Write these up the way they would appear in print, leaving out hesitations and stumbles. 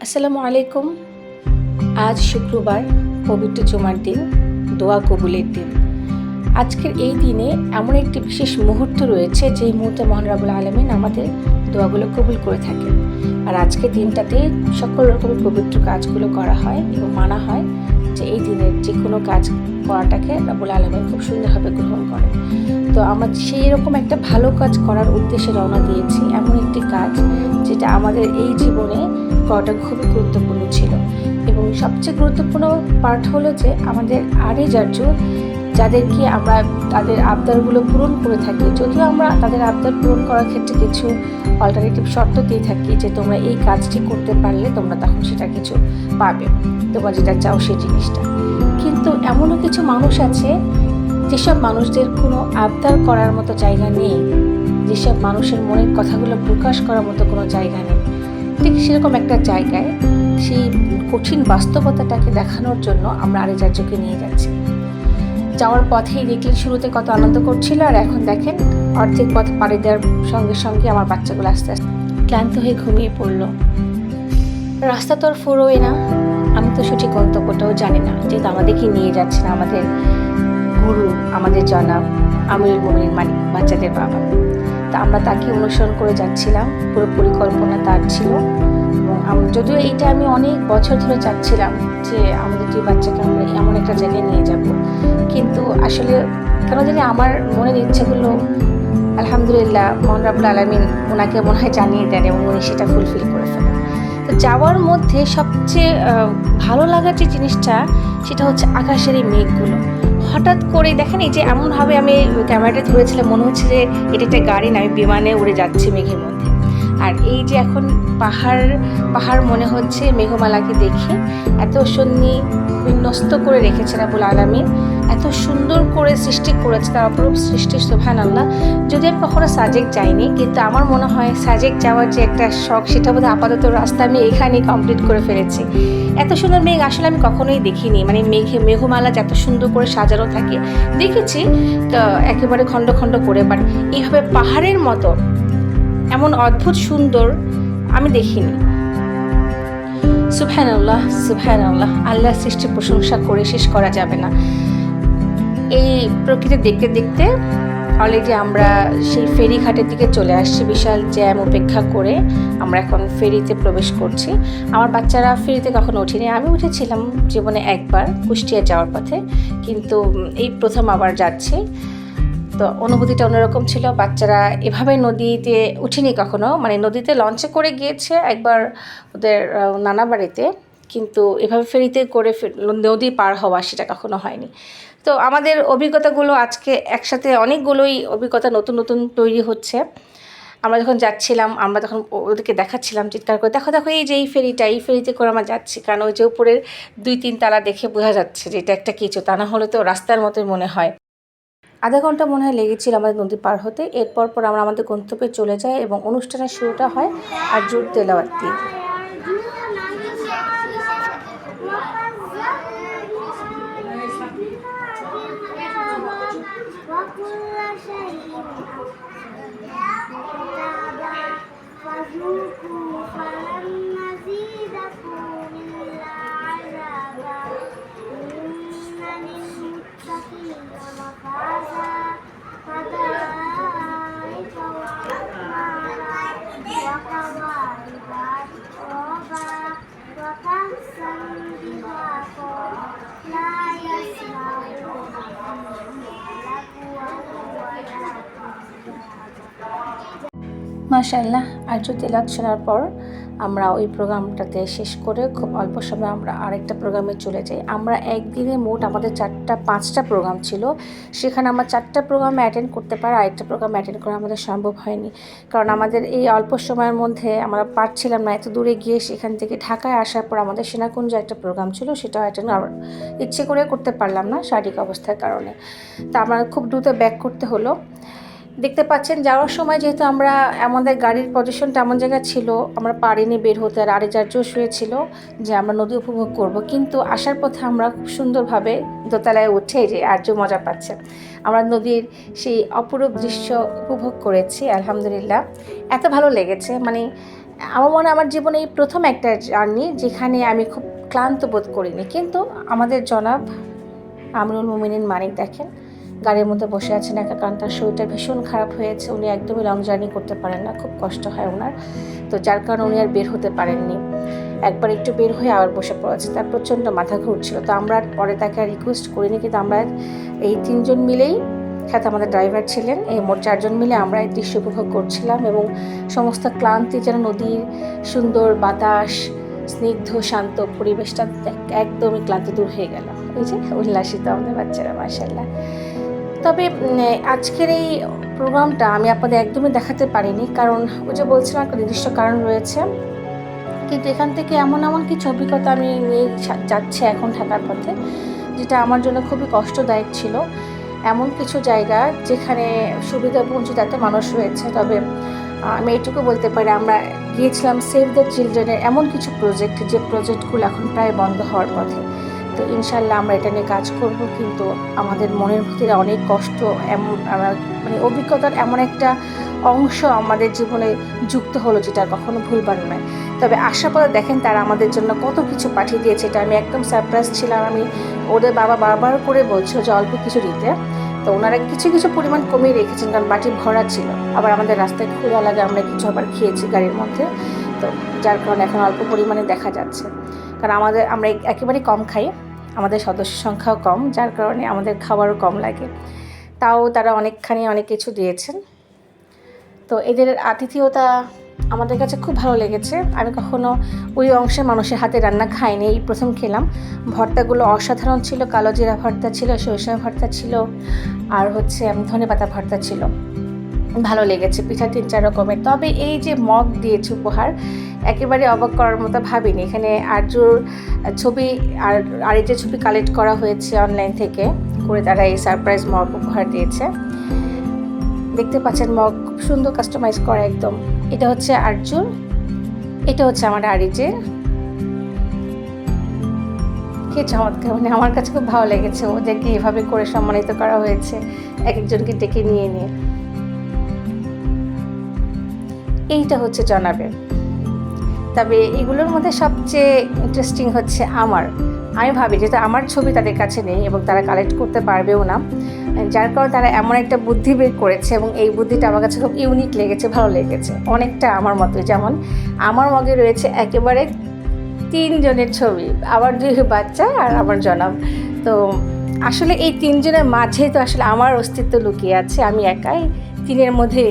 আসসালামু আলাইকুম। আজ শুক্রবার, পবিত্র জুমার দিন, দোয়া কবুলের দিন। আজকের এই দিনে এমন একটি বিশেষ মুহূর্ত রয়েছে যে মুহূর্তে মহান রব্বুল আলামিন আমাদের দোয়াগুলো কবুল করে থাকেন। আর আজকের দিনটাতে সকল রকমের পবিত্র কাজগুলো করা হয় এবং মানা হয় যে এই দিনের যে কোনো কাজ করাটাকে রব্বুল আলামিন খুব সুন্দরভাবে গ্রহণ করেন। তো আমরা সেই রকম একটা ভালো কাজ করার উদ্দেশ্যে রওনা দিয়েছি, এমন একটি কাজ যেটা আমাদের এই জীবনে করাটা খুবই গুরুত্বপূর্ণ ছিল। এবং সবচেয়ে গুরুত্বপূর্ণ পার্ট হলো যে আমাদের আরিজার্য যাদেরকে আমরা তাদের আবদারগুলো পূরণ করে থাকি, যদিও আমরা তাদের আবদার পূরণ করার ক্ষেত্রে কিছু অল্টারনেটিভ শর্ত দিয়ে থাকি যে তোমরা এই কাজটি করতে পারলে তোমরা তখন সেটা কিছু পাবে, তোমরা যেটা চাও সেই জিনিসটা। কিন্তু এমনও কিছু মানুষ আছে যেসব মানুষদের কোনো আবদার করার মতো জায়গা নেই, যেসব মানুষের মনের কথাগুলো প্রকাশ করার মতো কোনো জায়গা নেই। ঠিক সেরকম একটা জায়গায় সেই কঠিন বাস্তবতাটাকে দেখানোর জন্য আমরা আরিজার্যকে নিয়ে যাচ্ছি। যাওয়ার পথেই দেখলেন শুরুতে কত আনন্দ করছিল, আর এখন দেখেন অর্ধেক পথ পাড়ি দেওয়ার সঙ্গে সঙ্গে আমার বাচ্চাগুলো আস্তে আস্তে ক্লান্ত হয়ে ঘুমিয়ে পড়লো। রাস্তা তো আর ফুরোয় না, আমি তো সঠিক গন্তব্যটাও জানি না, যেহেতু আমাদেরকে নিয়ে যাচ্ছে না আমাদের গুরু, আমাদের জনাব আমিরুল মুমিনিন মানিক বাচ্চাদের বাবা। তা আমরা তাকে অনুসরণ করে যাচ্ছিলাম, পুরো পরিকল্পনা তার ছিল। এবং যদিও এইটা আমি অনেক বছর ধরে চাচ্ছিলাম যে আমাদের দুই বাচ্চাকে আমরা এমন একটা জায়গায় নিয়ে যাব, কিন্তু আসলে কেন জানি আমার মনের ইচ্ছাগুলো আলহামদুলিল্লাহ মহান রব্বুল আলামিন ওনাকে মনে হয় জানিয়ে দেন এবং উনি সেটা ফুলফিল করে ফেলেন। তো যাওয়ার মধ্যে সবচেয়ে ভালো লাগার যে জিনিসটা সেটা হচ্ছে আকাশের এই মেঘগুলো। হঠাৎ করে দেখেন এই যে এমনভাবে আমি ক্যামেরাটা ধরেছিলাম মনে হচ্ছে যে এটা একটা গাড়ি না, আমি বিমানে উড়ে যাচ্ছি মেঘের মধ্যে। আর এই যে এখন পাহাড় মনে হচ্ছে মেঘমালাকে দেখে এত বিন্যস্ত করে রেখেছে রব্বুল আলামিন, এত সুন্দর করে সৃষ্টি করেছে, তার অপরূপ সৃষ্টি সুবহানাল্লাহ। যদি আমি কখনো সাজেক যাইনি, কিন্তু আমার মনে হয় সাজেক যাওয়ার যে একটা শখ সেটা বোধহয় আপাতত রাস্তা আমি এখানেই কমপ্লিট করে ফেলেছি। এত সুন্দর মেঘ আসলে আমি কখনোই দেখিনি, মানে মেঘমালা এত সুন্দর করে সাজানো থাকে দেখেছি তো একেবারে খণ্ড খণ্ড করে, বাট এইভাবে পাহাড়ের মতো এমন অদ্ভুত সুন্দর আমি দেখিনি। সুবহানাল্লাহ সুবহানাল্লাহ, আল্লাহর সৃষ্টির প্রশংসা করে শেষ করা যাবে না। এই প্রকৃতি দেখতে দেখতে অলরেডি আমরা সেই ফেরিঘাটের দিকে চলে আসছি, বিশাল জ্যাম উপেক্ষা করে আমরা এখন ফেরিতে প্রবেশ করছি। আমার বাচ্চারা ফেরিতে কখনো ওঠেনি, আমি উঠেছিলাম জীবনে একবার কুষ্টিয়া যাওয়ার পথে, কিন্তু এই প্রথম আবার যাচ্ছি। তো অনুভূতিটা অন্যরকম ছিল। বাচ্চারা এভাবে নদীতে উঠেনি কখনো, মানে নদীতে লঞ্চে করে গিয়েছে একবার ওদের নানা বাড়িতে, কিন্তু এভাবে ফেরিতে করে নদী পার হওয়া সেটা কখনো হয়নি। তো আমাদের অভিজ্ঞতাগুলো আজকে একসাথে অনেকগুলোই অভিজ্ঞতা নতুন নতুন তৈরি হচ্ছে। আমরা যখন যাচ্ছিলাম আমরা তখন ওদেরকে দেখাচ্ছিলাম চিৎকার করে, দেখো দেখো এই যে এই ফেরিতে করে আমরা যাচ্ছি, কারণ ওই যে উপরের 2-3 তালা দেখে বোঝা যাচ্ছে যে এটা একটা কিছু, তা না হলে তো রাস্তার মতোই মনে হয়। আধা ঘন্টা মনে হয় লেগেছিল আমাদের নদী পার হতে। এরপর আমরা আমাদের গন্তব্যে চলে যাই এবং অনুষ্ঠানের শুরুটা হয় আর জোর তেলাওয়াত দিয়ে। মাশাআল্লাহ, আরজু তেলাওয়াত শোনার পর আমরা ওই প্রোগ্রামটাতে শেষ করে খুব অল্প সময় আমরা আরেকটা প্রোগ্রামে চলে যাই। আমরা একদিনে মোট আমাদের 4-5টা প্রোগ্রাম ছিল, সেখানে আমরা 4টা প্রোগ্রামে অ্যাটেন্ড করতে পারি, আরেকটা প্রোগ্রাম অ্যাটেন্ড করা আমাদের সম্ভব হয়নি, কারণ আমাদের এই অল্প সময়ের মধ্যে আমরা পারছিলাম না এত দূরে গিয়ে। সেখান থেকে ঢাকায় আসার পর আমাদের সেনাকুঞ্জে একটা প্রোগ্রাম ছিল, সেটা অ্যাটেন্ড ইচ্ছে করে করতে পারলাম না শারীরিক অবস্থার কারণে। তা আমরা খুব দ্রুত ব্যাক করতে হলো। দেখতে পাচ্ছেন যাওয়ার সময় যেহেতু আমরা আমাদের গাড়ির পজিশনটা এমন জায়গায় ছিল আমরা পারিনি বের হতে, আর আরিজার্য শুয়েছিল যে আমরা নদী উপভোগ করব, কিন্তু আসার পথে আমরা খুব সুন্দরভাবে দোতলায় উঠে যে আর্য মজা পাচ্ছে, আমরা নদীর সেই অপরূপ দৃশ্য উপভোগ করেছি। আলহামদুলিল্লাহ এত ভালো লেগেছে, মানে আমার মনে হয় আমার জীবনে এই প্রথম একটা জার্নি যেখানে আমি খুব ক্লান্ত বোধ করিনি। কিন্তু আমাদের জনাব আমিরুল মোমিনিন মানিক দেখেন গাড়ির মধ্যে বসে আছেন একা, কারণ তার শরীরটা ভীষণ খারাপ হয়েছে। উনি একদমই লং জার্নি করতে পারেন না, খুব কষ্ট হয় ওনার। তো যার কারণে উনি আর বের হতে পারেননি। একবার একটু বের হয়ে আবার বসে পড়েছে, তার প্রচণ্ড মাথা ঘুরছিল। তো আমরা পরে তাকে আর রিকোয়েস্ট করিনি, কিন্তু আমরা এই 3 জন মিলেই, সাথে আমাদের ড্রাইভার ছিলেন, এই মোট 4 জন মিলে আমরা এই দৃশ্য উপভোগ করছিলাম। এবং সমস্ত ক্লান্তি যেন নদীর সুন্দর বাতাস, স্নিগ্ধ শান্ত পরিবেশটা একদমই ক্লান্তি দূর হয়ে গেল। এই যে উল্লাসিত আমাদের বাচ্চারা, মাশাআল্লাহ। তবে আজকের এই প্রোগ্রামটা আমি আপনাদের একদমই দেখাতে পারিনি, কারণ ওই যে বলছিলাম একটা নির্দিষ্ট কারণ রয়েছে। কিন্তু এখান থেকে এমন কিছু অভিজ্ঞতা আমি নিয়ে যাচ্ছি এখন ঢাকার পথে, যেটা আমার জন্য খুবই কষ্টদায়ক ছিল। এমন কিছু জায়গা যেখানে সুবিধা বঞ্চিত এত মানুষ রয়েছে। তবে আমি এইটুকু বলতে পারি, আমরা গিয়েছিলাম সেভ দ্য চিলড্রেনের এমন কিছু প্রজেক্ট, যে প্রজেক্টগুলো এখন প্রায় বন্ধ হওয়ার পথে। তো ইনশাল্লাহ আমরা এটা নিয়ে কাজ করব। কিন্তু আমাদের মনের ভিতরে অনেক কষ্ট, এমন মানে অভিজ্ঞতার এমন একটা অংশ আমাদের জীবনে যুক্ত হলো, যেটা কখনো ভুলবার নয়। তবে আশাপদ দেখেন তারা আমাদের জন্য কত কিছু পাঠিয়ে দিয়েছে, এটা আমি একদম সারপ্রাইজ ছিলাম। ওদের বাবা বারবার করে বলছিল যে অল্প কিছু দিতে, তো ওনারা কিছু কিছু পরিমাণ কমিয়ে রেখেছেন, কারণ বাটি ভরা ছিল। আবার আমাদের রাস্তায় ক্ষুধা লাগে, আমরা কিছু আবার খেয়েছি গাড়ির মধ্যে, তো যার কারণে এখন অল্প পরিমাণে দেখা যাচ্ছে। কারণ আমরা একেবারেই কম খাই, আমাদের সদস্য সংখ্যাও কম, যার কারণে আমাদের খাবারও কম লাগে। তাও তারা অনেক কিছু দিয়েছেন। তো এদের আতিথেয়তা আমাদের কাছে খুব ভালো লেগেছে। আমি কখনো ওই অংশে মানুষের হাতে রান্না খাইনি, এই প্রথম খেলাম। ভর্তাগুলো অসাধারণ ছিল, কালো জিরা ভর্তা ছিল, সরিষা ভর্তা ছিল, আর ধনেপাতা ভর্তা ছিল, ভালো লেগেছে। পিঠা 3-4 রকমের। তবে এই যে মগ দিয়েছে উপহার, একেবারে অবাক করার মতো ভাবিনি। এখানে আরজুর ছবি আর এই যে ছবি কালেক্ট করা হয়েছে অনলাইন থেকে করে, তারা এই সারপ্রাইজ মগ উপহার দিয়েছে। দেখতে পাচ্ছেন মগ খুব সুন্দর কাস্টমাইজ করা একদম। এটা হচ্ছে আরজুর, এটা হচ্ছে আমার আরিজের। কি চমৎকার, মানে আমার কাছে খুব ভালো লেগেছে ওদেরকে এভাবে করে সম্মানিত করা হয়েছে, এক একজনকে ডেকে নিয়ে। এইটা হচ্ছে জনাবের। তবে এগুলোর মধ্যে সবচেয়ে ইন্টারেস্টিং হচ্ছে আমি ভাবি যেটা আমার ছবি তাদের কাছে নেই এবং তারা কালেক্ট করতে পারবেও না, যার কারণে তারা এমন একটা বুদ্ধি বের করেছে, এবং এই বুদ্ধিটা আমার কাছে খুব ইউনিক লেগেছে, ভালো লেগেছে। অনেকটা আমার মতো, যেমন আমার মগে রয়েছে একেবারে 3 জনের ছবি, আমার 2 বাচ্চা আর আমার জনাব। তো আসলে এই 3 জনের মাঝে তো আসলে আমার অস্তিত্ব লুকিয়ে আছে, আমি একাই 3-এর মধ্যে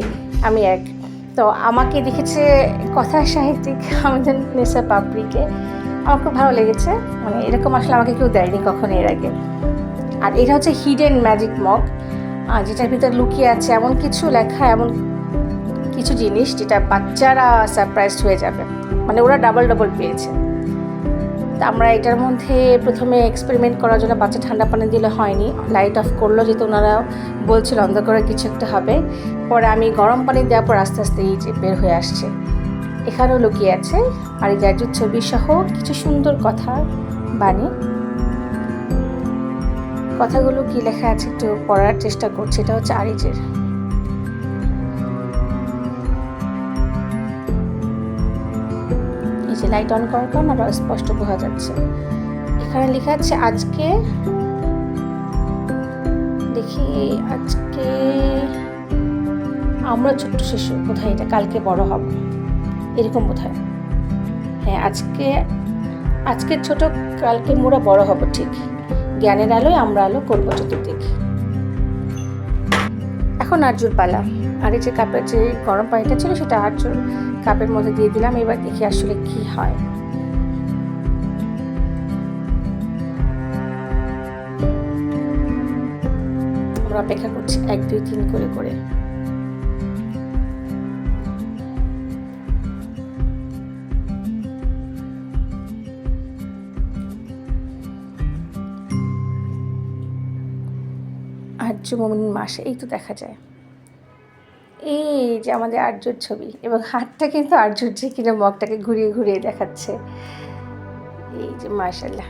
আমি এক। তো আমাকে দেখেছে কথা সাহিত্যিক আমাদের নেশা পাপড়িকে, আমার খুব ভালো লেগেছে। মানে এরকম আসলে আমাকে কেউ দেয়নি কখনো এর আগে। আর এটা হচ্ছে হিডেন ম্যাজিক মগ, যেটার ভিতরে লুকিয়ে আছে এমন কিছু লেখা, এমন কিছু জিনিস যেটা বাচ্চারা সারপ্রাইজড হয়ে যাবে, মানে ওরা ডাবল পেয়েছে। তা আমরা এটার মধ্যে প্রথমে এক্সপেরিমেন্ট করার জন্য বাচ্চা ঠান্ডা পানি দিলে হয়নি, লাইট অফ করলো, যেহেতু ওনারা বলছিল অন্ধকারে কিছু একটা হবে। পরে আমি গরম পানি দেওয়ার পর আস্তে আস্তে এই যে বের হয়ে আসছে। এখানেও লুকিয়ে আছে আর এই জার্জুর ছবি সহ কিছু সুন্দর কথা বাণী। কথাগুলো কি লেখা আছে একটু পড়ার চেষ্টা করছি। এটা হচ্ছে আরিজের। এই যে লাইট অন করার কারণে আরো স্পষ্ট বোঝা যাচ্ছে। এখানে লেখা আছে আজকে, দেখি আজকে আমরা ছোট্ট শিশু, বোধহয় এটা কালকে বড় হব, এরকম বোধহয়। হ্যাঁ, আজকে ছোট, কালকে মোরা বড় হব, ঠিক। জ্ঞানের আলোয় আমরা আলো করবো চতুর্দিক। এখন আরজুর পালা। আর এই যে কাপের যে গরম পানিটা ছিল সেটা আরজুর কাপের মধ্যে দিয়ে দিলাম। এবার দেখি আসলে কি হয়। আমরা অপেক্ষা করছি 1, 2, 3 করে করে। আরজু মোমিন মাসে এই তো দেখা যায়, এই যে আমাদের আরজুর ছবি, এবং হাতটা কিন্তু আরজুর যে কিনা মগটাকে ঘুরিয়ে ঘুরিয়ে দেখাচ্ছে। এই যে মাশাআল্লাহ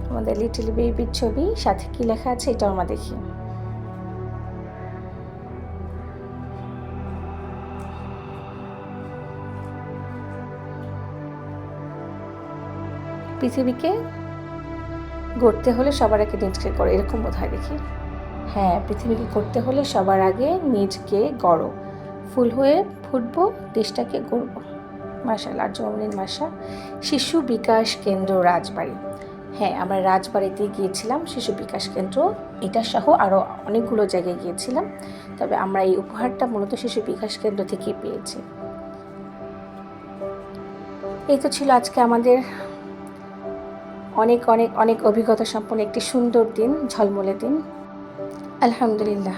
আমাদের লিটল বেবির ছবি, সাথে কি লেখা আছে এটা আমরা দেখি। পৃথিবীকে গড়তে হলে সবার আগে নিজকে গড়ো, এরকম বোধ হয় দেখি। হ্যাঁ, পৃথিবীকে গড়তে হলে সবার আগে নিজকে গড়ো, ফুল হয়ে ফুটবো, দেশটাকে গড়বো। মাশাআল্লাহ, জমিন মাশা। শিশু বিকাশ কেন্দ্র রাজবাড়ি। হ্যাঁ, আমরা রাজবাড়িতে গিয়েছিলাম, শিশু বিকাশ কেন্দ্র এটা সহ আরও অনেকগুলো জায়গায় গিয়েছিলাম, তবে আমরা এই উপহারটা মূলত শিশু বিকাশ কেন্দ্র থেকেই পেয়েছি। এই তো ছিল আজকে আমাদের অনেক অনেক অনেক অভিজ্ঞতা সম্পন্ন একটি সুন্দর দিন, ঝলমলে দিন। আলহামদুলিল্লাহ।